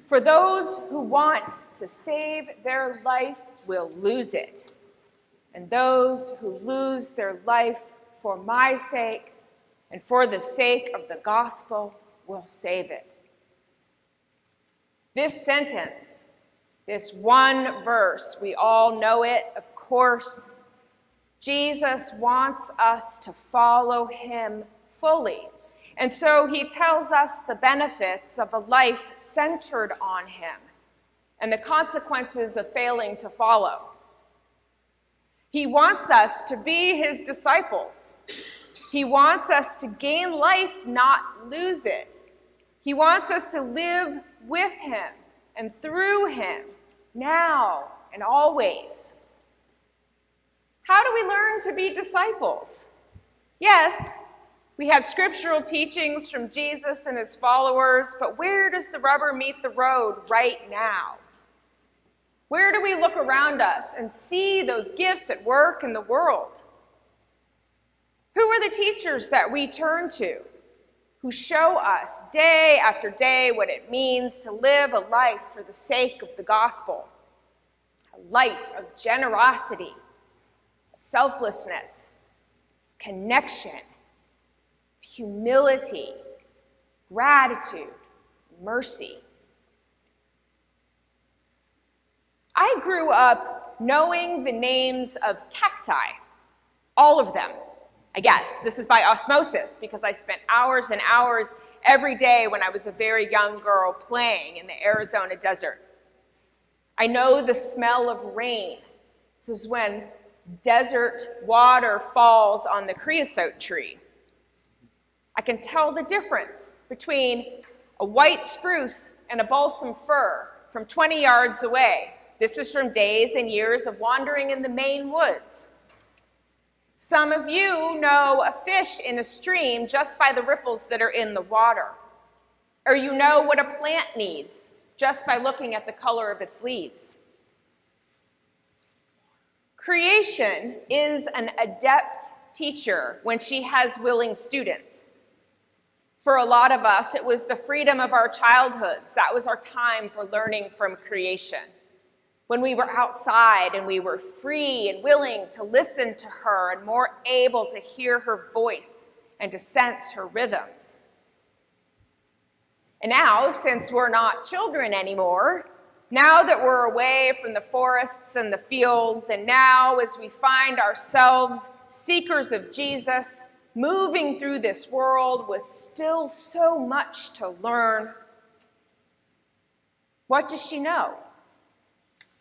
For those who want to save their life will lose it, and those who lose their life for my sake and for the sake of the gospel will save it. This sentence, this one verse, we all know it, of course. Jesus wants us to follow him fully. And so he tells us the benefits of a life centered on him and the consequences of failing to follow. He wants us to be his disciples. He wants us to gain life, not lose it. He wants us to live with him and through him, now and always. How do we learn to be disciples? Yes, we have scriptural teachings from Jesus and his followers, but where does the rubber meet the road right now? Where do we look around us and see those gifts at work in the world? Who are the teachers that we turn to, who show us day after day what it means to live a life for the sake of the gospel? A life of generosity, of selflessness, connection, humility, gratitude, mercy. I grew up knowing the names of cacti, all of them. I guess this is by osmosis because I spent hours and hours every day when I was a very young girl playing in the Arizona desert. I know the smell of rain. This is when desert water falls on the creosote tree. I can tell the difference between a white spruce and a balsam fir from 20 yards away. This is from days and years of wandering in the Maine woods. Some of you know a fish in a stream just by the ripples that are in the water. Or you know what a plant needs just by looking at the color of its leaves. Creation is an adept teacher when she has willing students. For a lot of us, it was the freedom of our childhoods. That was our time for learning from creation. When we were outside and we were free and willing to listen to her and more able to hear her voice and to sense her rhythms. And now, since we're not children anymore, now that we're away from the forests and the fields, and now as we find ourselves seekers of Jesus, moving through this world with still so much to learn, what does she know?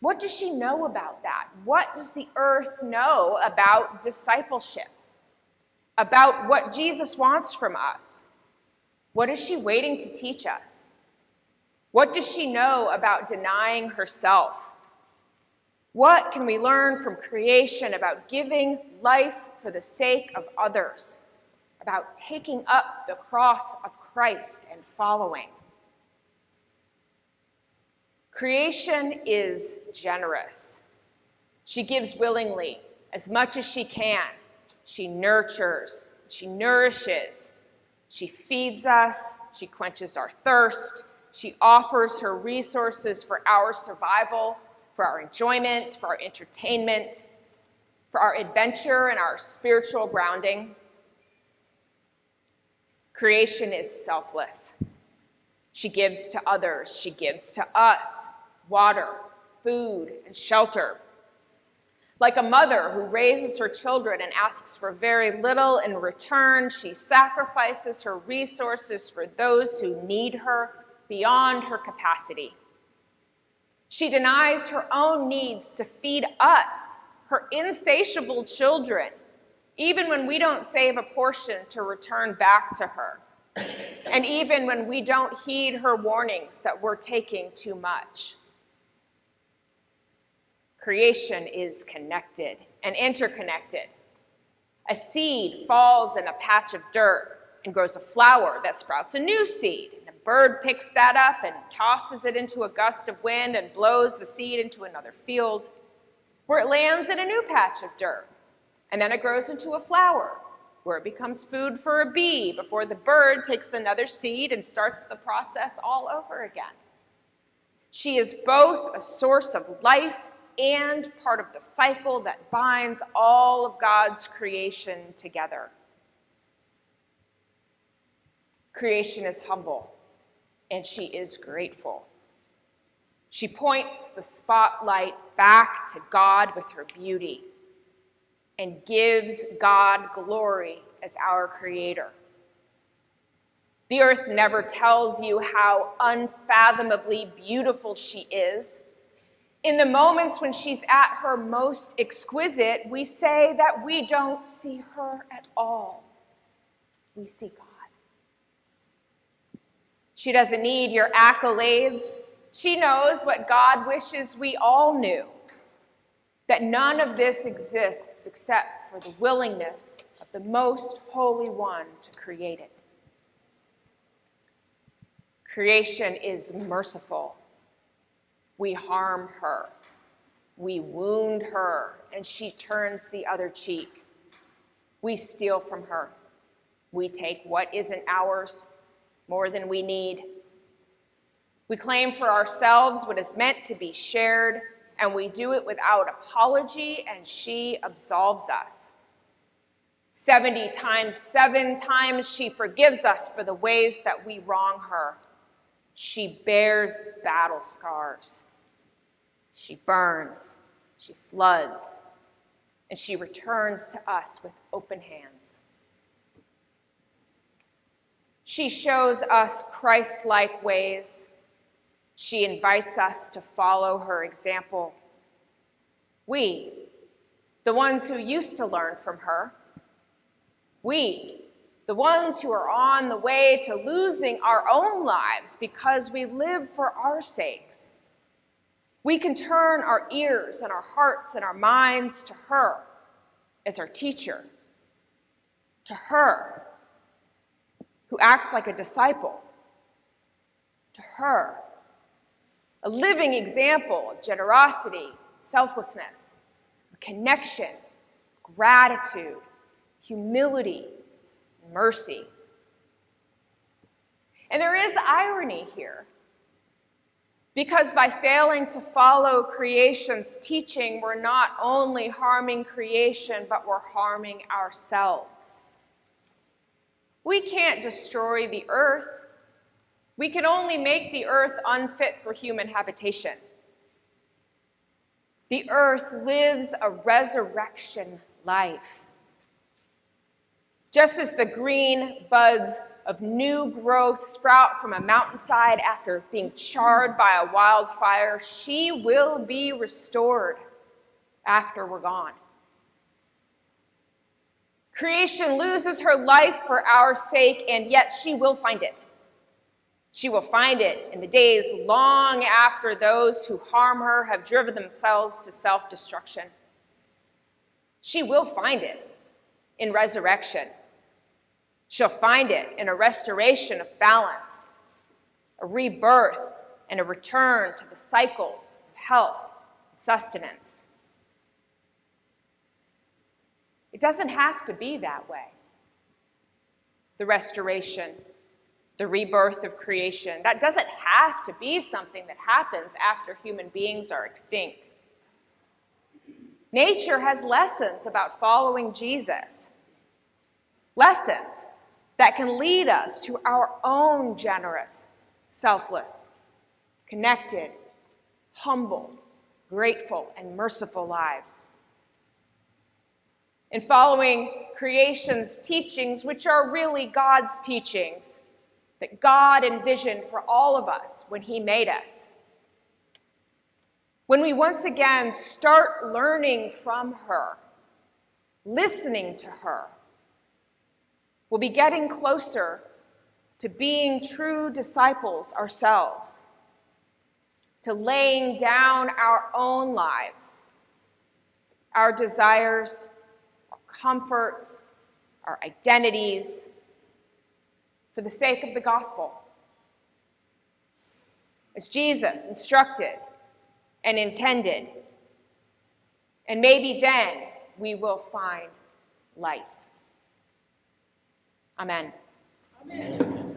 What does she know about that? What does the earth know about discipleship? About what Jesus wants from us? What is she waiting to teach us? What does she know about denying herself? What can we learn from creation about giving life for the sake of others? About taking up the cross of Christ and following? Creation is generous. She gives willingly, as much as she can. She nurtures, she nourishes, she feeds us, she quenches our thirst, she offers her resources for our survival, for our enjoyment, for our entertainment, for our adventure and our spiritual grounding. Creation is selfless. She gives to others, she gives to us water, food, and shelter. Like a mother who raises her children and asks for very little in return, she sacrifices her resources for those who need her beyond her capacity. She denies her own needs to feed us, her insatiable children, even when we don't save a portion to return back to her. And even when we don't heed her warnings that we're taking too much. Creation is connected and interconnected. A seed falls in a patch of dirt and grows a flower that sprouts a new seed. And a bird picks that up and tosses it into a gust of wind and blows the seed into another field, where it lands in a new patch of dirt. And then it grows into a flower, where it becomes food for a bee before the bird takes another seed and starts the process all over again. She is both a source of life and part of the cycle that binds all of God's creation together. Creation is humble, and she is grateful. She points the spotlight back to God with her beauty and gives God glory as our creator. The earth never tells you how unfathomably beautiful she is. In the moments when she's at her most exquisite, we say that we don't see her at all. We see God. She doesn't need your accolades. She knows what God wishes we all knew, that none of this exists except for the willingness of the most holy one to create it. Creation is merciful. We harm her. We wound her, and she turns the other cheek. We steal from her. We take what isn't ours, more than we need. We claim for ourselves what is meant to be shared, and we do it without apology, and she absolves us. 70 times, 7 times she forgives us for the ways that we wrong her. She bears battle scars. She burns, she floods, and she returns to us with open hands. She shows us Christ-like ways. She invites us to follow her example. We, the ones who used to learn from her, we, the ones who are on the way to losing our own lives because we live for our sakes. We can turn our ears and our hearts and our minds to her as our teacher, to her who acts like a disciple, to her, a living example of generosity, selflessness, connection, gratitude, humility, and mercy. And there is irony here, because by failing to follow creation's teaching, we're not only harming creation, but we're harming ourselves. We can't destroy the earth. We can only make the earth unfit for human habitation. The earth lives a resurrection life. Just as the green buds of new growth sprout from a mountainside after being charred by a wildfire, she will be restored after we're gone. Creation loses her life for our sake, and yet she will find it. She will find it in the days long after those who harm her have driven themselves to self-destruction. She will find it in resurrection. She'll find it in a restoration of balance, a rebirth, and a return to the cycles of health and sustenance. It doesn't have to be that way. The restoration, the rebirth of creation, that doesn't have to be something that happens after human beings are extinct. Nature has lessons about following Jesus. Lessons that can lead us to our own generous, selfless, connected, humble, grateful, and merciful lives. In following creation's teachings, which are really God's teachings, that God envisioned for all of us when he made us. When we once again start learning from her, listening to her, we'll be getting closer to being true disciples ourselves, to laying down our own lives, our desires, our comforts, our identities, for the sake of the gospel, as Jesus instructed and intended. And maybe then we will find life. Amen. Amen.